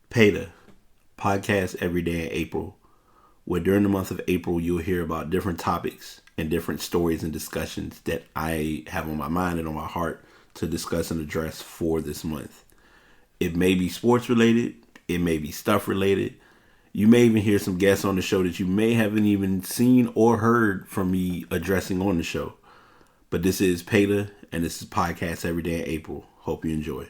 PETA, podcast every day in April, where during the month of April you'll hear about different topics and different stories and discussions that I have on my mind and on my heart to discuss and address for this month. It may be sports related, it may be stuff related. You may even hear some guests on the show that you may haven't even seen or heard from me addressing on the show. But this is PETA, and this is Podcast Every Day in April. Hope you enjoy.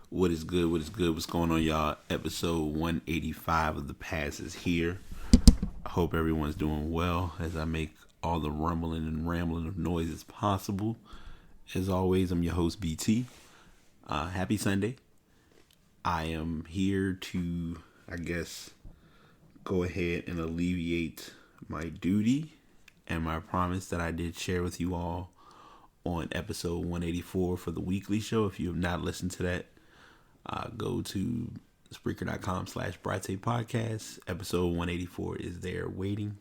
What is good? What is good? What's going on, y'all? Episode 185 of The Pass is here. I hope everyone's doing well as I make all the rumbling and rambling of noises possible. As always, I'm your host, BT. Happy Sunday. I am here to, go ahead and alleviate my duty and my promise that I did share with you all on episode 184 for the weekly show. If you have not listened to that, go to Spreaker.com/Brate Podcast. Episode 184 is there waiting.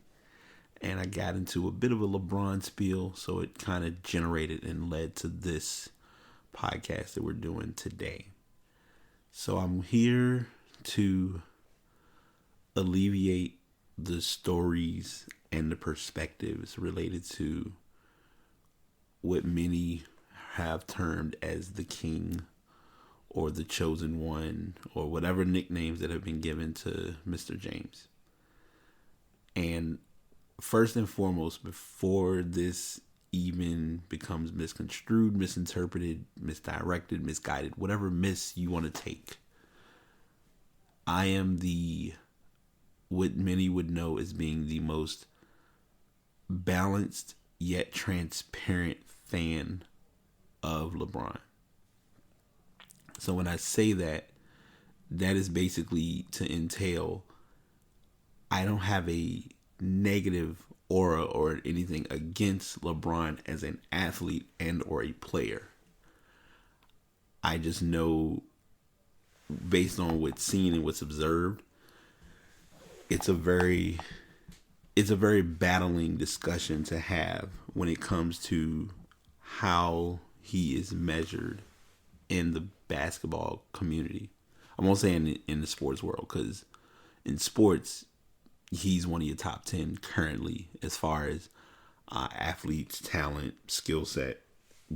And I got into a bit of a LeBron spiel, so it kind of generated and led to this podcast that we're doing today. So I'm here to alleviate the stories and the perspectives related to what many have termed as the king or the chosen one, or whatever nicknames that have been given to Mr. James. And first and foremost, before this even becomes misconstrued, misinterpreted, misdirected, misguided, whatever miss you want to take, I am what many would know as being the most balanced yet transparent fan of LeBron. So when I say that is basically to entail I don't have a negative aura or anything against LeBron as an athlete and or a player. I just know, based on what's seen and what's observed, it's a very battling discussion to have when it comes to how he is measured in the basketball community. I won't say in the sports world, because in sports, he's one of your top 10 currently as far as athletes, talent, skill set,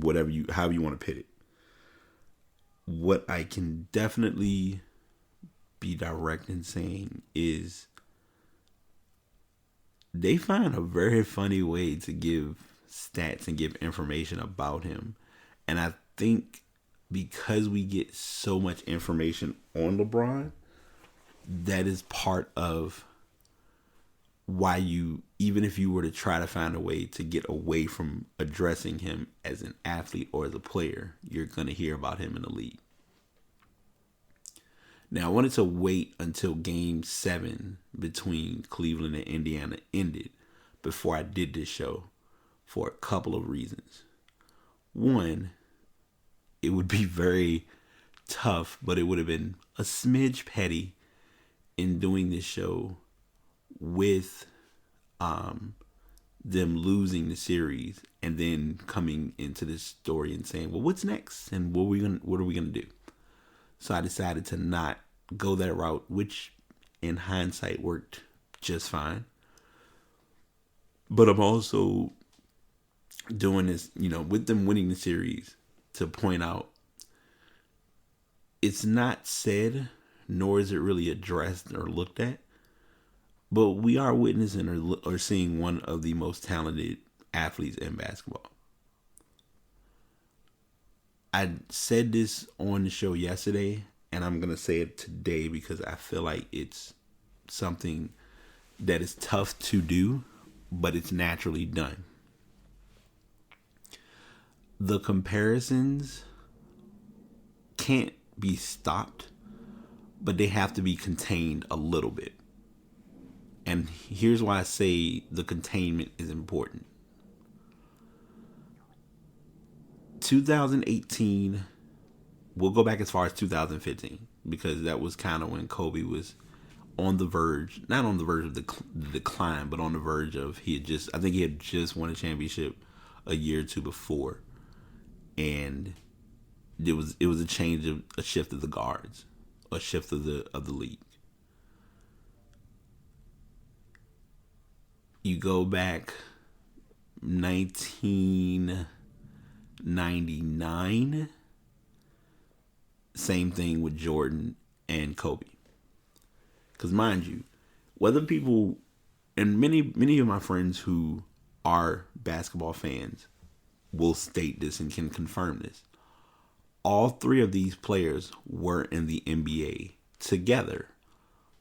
however you want to put it. What I can definitely be direct in saying is they find a very funny way to give stats and give information about him. And I think because we get so much information on LeBron, that is part of why even if you were to try to find a way to get away from addressing him as an athlete or as a player, you're going to hear about him in the league. Now, I wanted to wait until Game 7 between Cleveland and Indiana ended before I did this show for a couple of reasons. One, it would be very tough, but it would have been a smidge petty in doing this show with them losing the series and then coming into this story and saying, well, what's next? And what are we gonna do? So I decided to not go that route, which in hindsight worked just fine. But I'm also doing this, with them winning the series, to point out it's not said, nor is it really addressed or looked at, but we are witnessing or seeing one of the most talented athletes in basketball. I said this on the show yesterday, and I'm going to say it today because I feel like it's something that is tough to do, but it's naturally done. The comparisons can't be stopped, but they have to be contained a little bit. And here's why I say the containment is important. 2018, we'll go back as far as 2015, because that was kind of when Kobe was on the verge, not on the verge of the decline, but on the verge of I think he had just won a championship a year or two before, and it was a shift of the guards, a shift of the league. You go back 1999, same thing with Jordan and Kobe. Because mind you, whether people, and many of my friends who are basketball fans will state this and can confirm this. All three of these players were in the NBA together,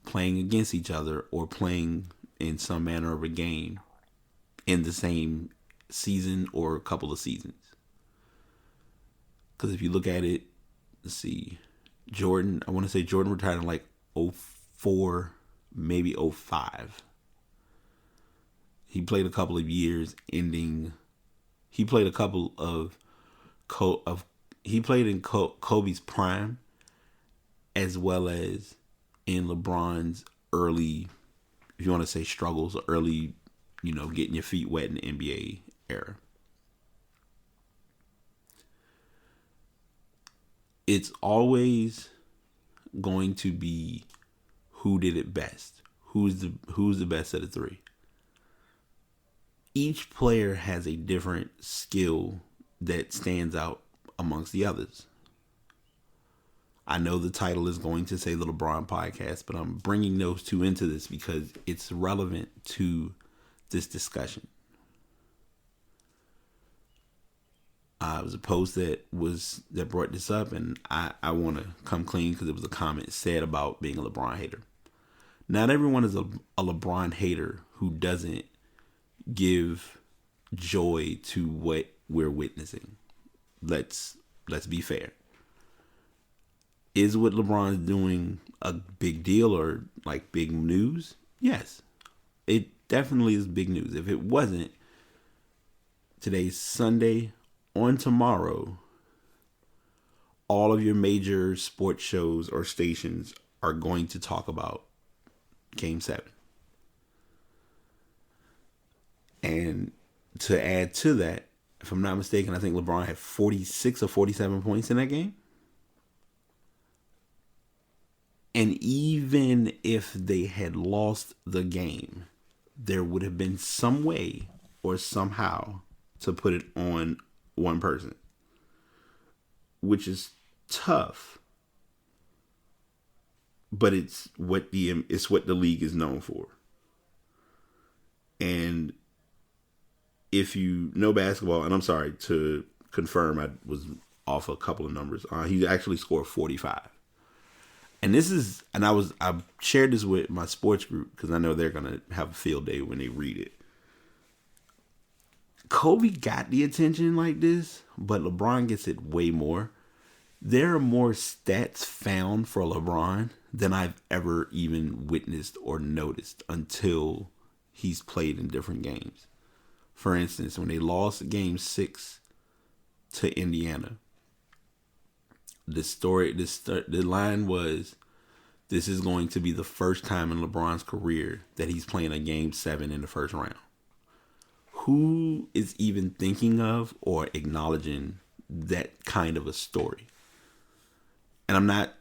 playing against each other or playing in some manner of a game in the same season or a couple of seasons. Because if you look at it, let's see, Jordan, I want to say Jordan retired in like 04, maybe 05. He played a couple of years he played a couple of he played in Kobe's prime, as well as in LeBron's early, if you want to say struggles, early, getting your feet wet in the NBA era. It's always going to be who did it best. Who's the best of the three? Each player has a different skill that stands out amongst the others. I know the title is going to say the LeBron podcast, but I'm bringing those two into this because it's relevant to this discussion. It was a post that brought this up, and I want to come clean because it was a comment said about being a LeBron hater. Not everyone is a LeBron hater who doesn't give joy to what we're witnessing. Let's be fair. Is what LeBron's doing a big deal or like big news? Yes, it definitely is big news. If it wasn't, today's Sunday. On tomorrow, all of your major sports shows or stations are going to talk about Game 7. And to add to that, if I'm not mistaken, I think LeBron had 46 or 47 points in that game. And even if they had lost the game, there would have been some way or somehow to put it on one person, which is tough, but it's what the league is known for. And if you know basketball, and I'm sorry to confirm, I was off a couple of numbers. He actually scored 45. And I shared this with my sports group because I know they're gonna have a field day when they read it. Kobe got the attention like this, but LeBron gets it way more. There are more stats found for LeBron than I've ever even witnessed or noticed until he's played in different games. For instance, when they lost Game 6 to Indiana, the line was, this is going to be the first time in LeBron's career that he's playing a Game 7 in the first round. Who is even thinking of or acknowledging that kind of a story? And I'm not,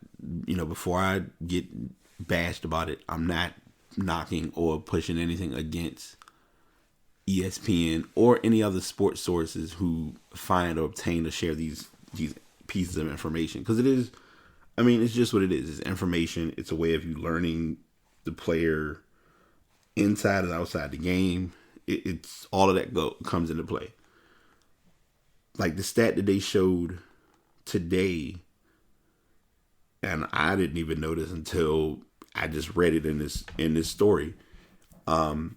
before I get bashed about it, I'm not knocking or pushing anything against ESPN or any other sports sources who find or obtain or share these pieces of information. Because it's just what it is. It's information. It's a way of you learning the player inside and outside the game. It's all of that comes into play. Like the stat that they showed today, and I didn't even notice until I just read it in this story. For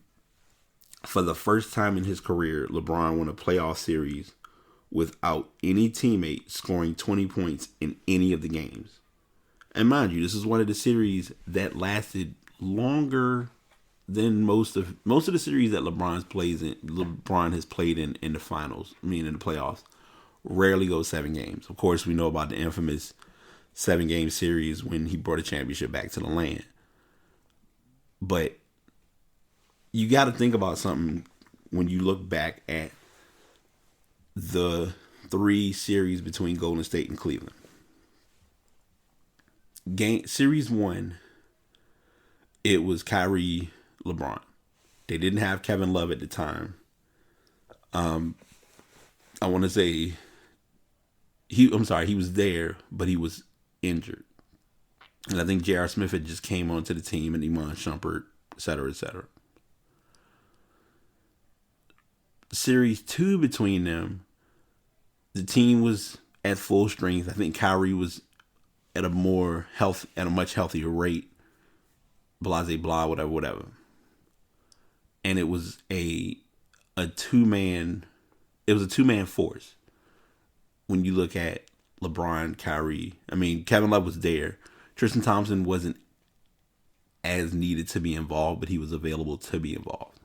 the first time in his career, LeBron won a playoff series without any teammate scoring 20 points in any of the games. And mind you, this is one of the series that lasted longer than most of the series that LeBron has played in the finals, in the playoffs, rarely goes 7 games. Of course, we know about the infamous 7-game series when he brought a championship back to the land. But you got to think about something when you look back at the 3 series between Golden State and Cleveland. Series 1, it was Kyrie, LeBron. They didn't have Kevin Love at the time. I want to say he was there, but he was injured. And I think J.R. Smith had just came onto the team, and Iman Shumpert, et cetera, et cetera. Series 2 between them, the team was at full strength. I think Kyrie was at a much healthier rate. Blase blah, whatever. And it was a two-man force. When you look at LeBron, Kyrie, Kevin Love was there. Tristan Thompson wasn't as needed to be involved, but he was available to be involved.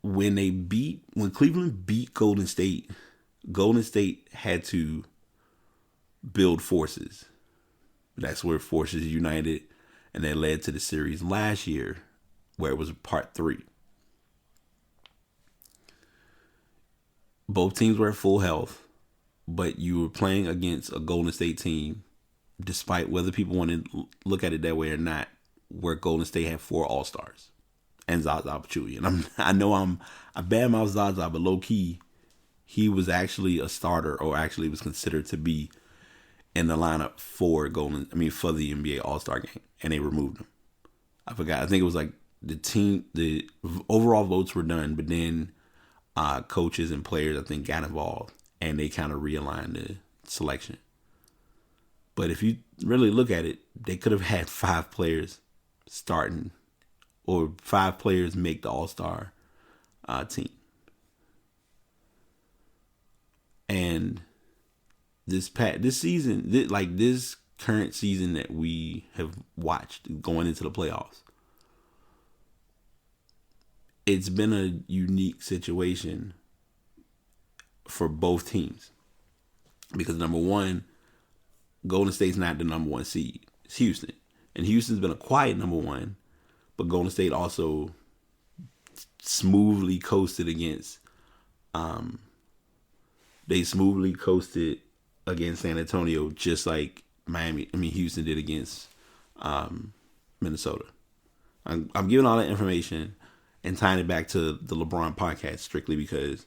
When Cleveland beat Golden State had to build forces. That's where forces united, and that led to the series last year, where it was part 3. Both teams were at full health, but you were playing against a Golden State team, despite whether people want to look at it that way or not, where Golden State had 4 All-Stars and Zaza Pachulia. And I know I'm a badmouth Zaza, but low key, he was actually a starter, or actually was considered to be in the lineup for the NBA All-Star game, and they removed him. I forgot. I think it was like the overall votes were done, but then coaches and players, I think, got involved, and they kind of realigned the selection. But if you really look at it, they could have had 5 players starting, or 5 players make the All-Star team. And this season, this current season that we have watched going into the playoffs, it's been a unique situation for both teams. Because number one, Golden State's not the number 1 seed. It's Houston. And Houston's been a quiet number 1, but Golden State also smoothly coasted against San Antonio, just like Houston did against Minnesota. I'm giving all that information and tying it back to the LeBron podcast strictly because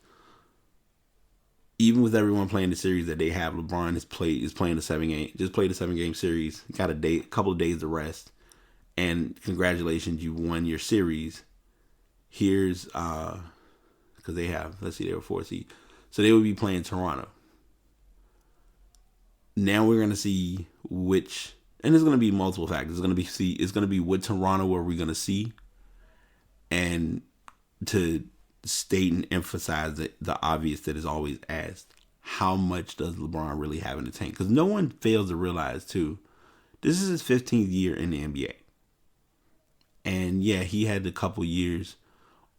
even with everyone playing the series that they have, LeBron is playing the 7-game series, got a couple of days to rest, and congratulations, you won your series. Here's because they were 4 seed, so they would be playing Toronto. Now we're gonna see which, and there's gonna be multiple factors. It's gonna be what Toronto are we gonna see, and to state and emphasize the obvious that is always asked: how much does LeBron really have in the tank? Because no one fails to realize too, this is his 15th year in the NBA, and yeah, he had a couple years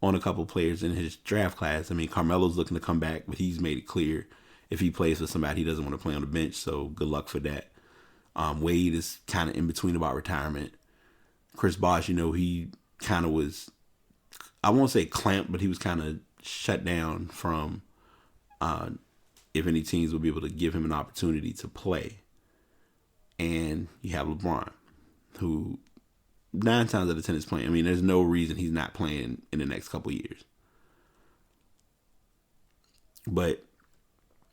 on a couple players in his draft class. Carmelo's looking to come back, but he's made it clear if he plays for somebody, he doesn't want to play on the bench, so good luck for that. Wade is kind of in between about retirement. Chris Bosh, he kind of was, I won't say clamped, but he was kind of shut down from if any teams would be able to give him an opportunity to play. And you have LeBron, who 9 times out of 10 is playing. There's no reason he's not playing in the next couple years. But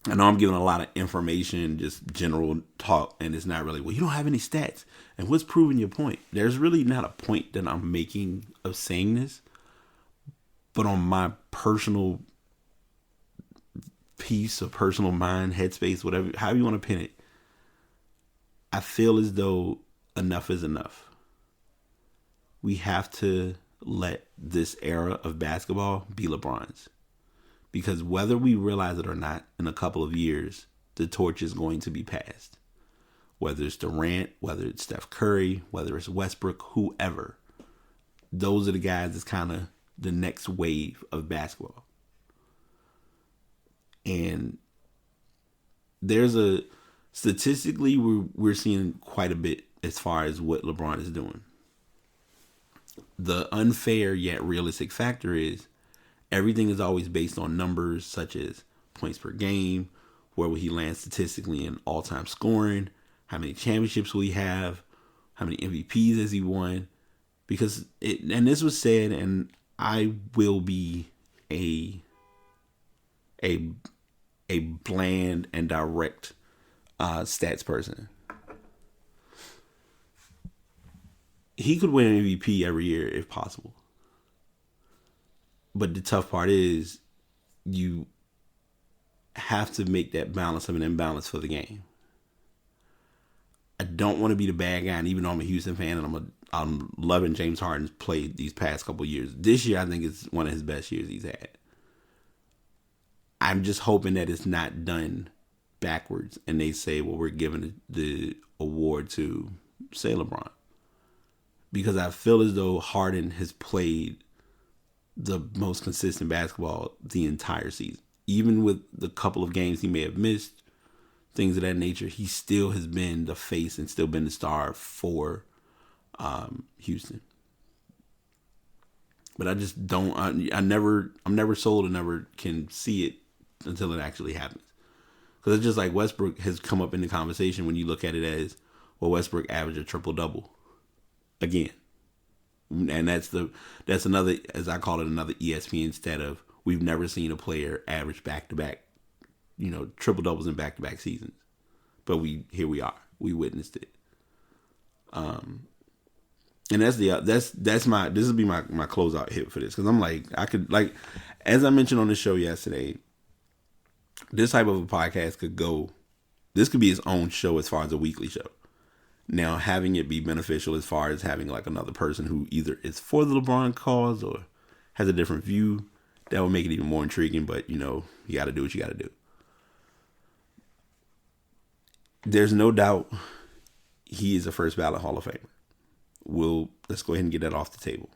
I know I'm giving a lot of information, just general talk, and it's not really, well, you don't have any stats. And what's proving your point? There's really not a point that I'm making of saying this, but on my personal piece or personal mind, headspace, whatever, however you want to pin it, I feel as though enough is enough. We have to let this era of basketball be LeBron's. Because whether we realize it or not, in a couple of years, the torch is going to be passed. Whether it's Durant, whether it's Steph Curry, whether it's Westbrook, whoever. Those are the guys that's kind of the next wave of basketball. And statistically, we're seeing quite a bit as far as what LeBron is doing. The unfair yet realistic factor is everything is always based on numbers such as points per game, where will he land statistically in all-time scoring, how many championships will he have, how many MVPs has he won, because and this was said, and I will be a bland and direct stats person. He could win an MVP every year if possible. But the tough part is you have to make that balance of an imbalance for the game. I don't want to be the bad guy, and even though I'm a Houston fan and I'm loving James Harden's play these past couple of years. This year, I think it's one of his best years he's had. I'm just hoping that it's not done backwards, and they say, well, we're giving the award to, say, LeBron. Because I feel as though Harden has played the most consistent basketball the entire season. Even with the couple of games he may have missed, things of that nature, he still has been the face and still been the star for Houston. But I just don't, I'm never sold and never can see it until it actually happens. Because it's just like Westbrook has come up in the conversation when you look at it as, well, Westbrook averaged a triple-double. Again. And that's another, as I call it, another ESPN stat of we've never seen a player average back-to-back, triple doubles in back-to-back seasons. But here we are. We witnessed it. And this will be my closeout hit for this, because I'm like, as I mentioned on the show yesterday, this type of a podcast this could be its own show as far as a weekly show. Now, having it be beneficial as far as having like another person who either is for the LeBron cause or has a different view, that would make it even more intriguing. But, you got to do what you got to do. There's no doubt he is a first ballot Hall of Famer. Let's go ahead and get that off the table.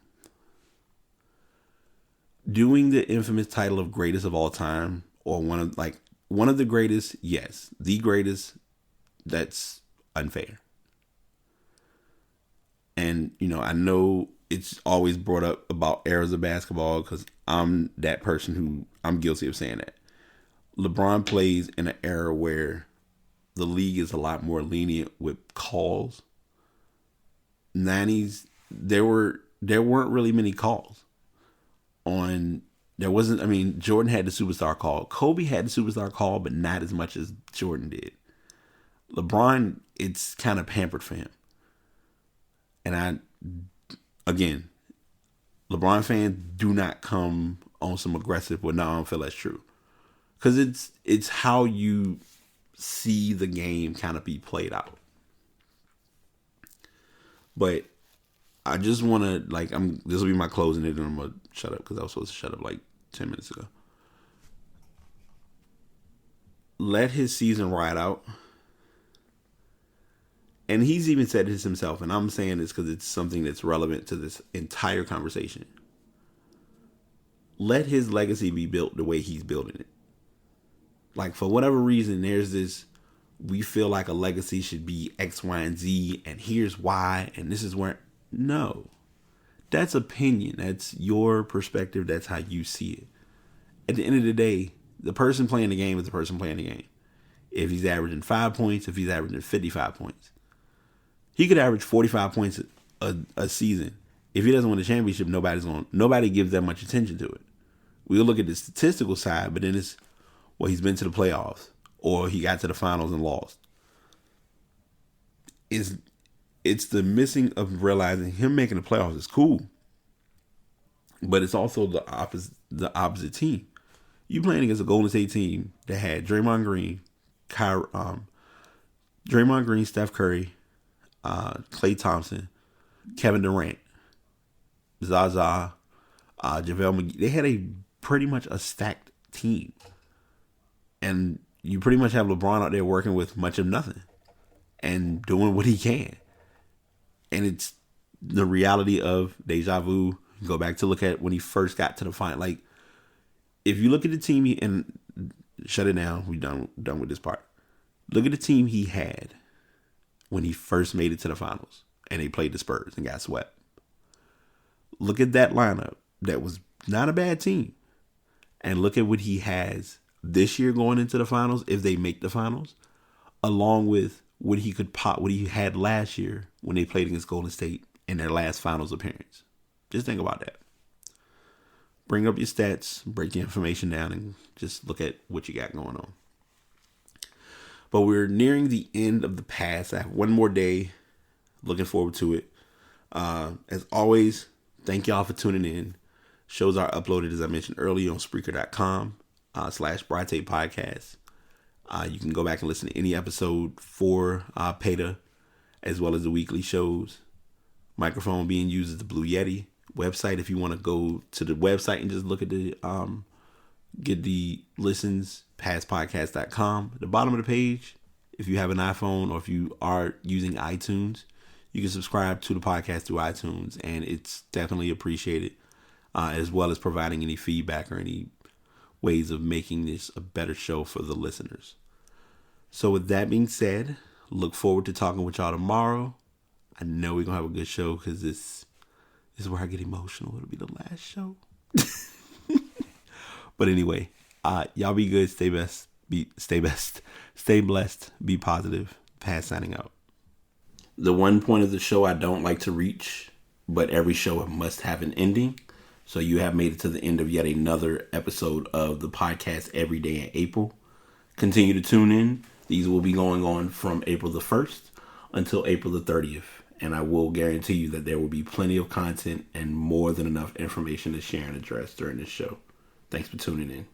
Doing the infamous title of greatest of all time, or one of the greatest, yes, the greatest, that's unfair. And, I know it's always brought up about eras of basketball because I'm that person who I'm guilty of saying that. LeBron plays in an era where the league is a lot more lenient with calls. 90s, there weren't really many calls. Jordan had the superstar call. Kobe had the superstar call, but not as much as Jordan did. LeBron, it's kind of pampered for him. And LeBron fans, do not come on some aggressive, well, no, I don't feel that's true. Because it's how you see the game kind of be played out. But I just want to, this will be my closing, and then I'm going to shut up, because I was supposed to shut up 10 minutes ago. Let his season ride out. And he's even said this himself, and I'm saying this because it's something that's relevant to this entire conversation. Let his legacy be built the way he's building it. For whatever reason, there's this, we feel like a legacy should be X, Y, and Z, and here's why, and this is where. No. That's opinion. That's your perspective. That's how you see it. At the end of the day, the person playing the game is the person playing the game. If he's averaging 5 points, if he's averaging 55 points. He could average 45 points a season. If he doesn't win the championship, nobody gives that much attention to it. We'll look at the statistical side, but then it's, well, he's been to the playoffs, or he got to the finals and lost. It's the missing of realizing him making the playoffs is cool, but it's also the opposite team. You playing against a Golden State team that had Draymond Green, Steph Curry, Klay Thompson, Kevin Durant, Zaza, JaVale McGee. They had pretty much a stacked team. And you pretty much have LeBron out there working with much of nothing and doing what he can. And it's the reality of deja vu. Go back to look at when he first got to the final. If you look at the team, and shut it down, we done with this part. Look at the team he had when he first made it to the finals and they played the Spurs and got swept. Look at that lineup. That was not a bad team. And look at what he has this year going into the finals, if they make the finals, along with what he had last year when they played against Golden State in their last finals appearance. Just think about that. Bring up your stats, break your information down, and just look at what you got going on. But we're nearing the end of the pass. I have one more day. Looking forward to it. As always, thank y'all for tuning in. Shows are uploaded, as I mentioned earlier, on Spreaker.com/Brite Podcast. You can go back and listen to any episode for PETA, as well as the weekly shows. Microphone being used as the Blue Yeti. Website, if you want to go to the website and just look at the get the listens, passpodcast.com. At the bottom of the page, if you have an iPhone or if you are using iTunes, you can subscribe to the podcast through iTunes, and it's definitely appreciated, as well as providing any feedback or any ways of making this a better show for the listeners. So with that being said, look forward to talking with y'all tomorrow. I know we're going to have a good show because this is where I get emotional. It'll be the last show. But anyway, y'all be good. Stay blessed. Stay blessed. Be positive. Pass signing out. The one point of the show I don't like to reach, but every show must have an ending. So you have made it to the end of yet another episode of the podcast Every Day in April. Continue to tune in. These will be going on from April the 1st until April the 30th. And I will guarantee you that there will be plenty of content and more than enough information to share and address during this show. Thanks for tuning in.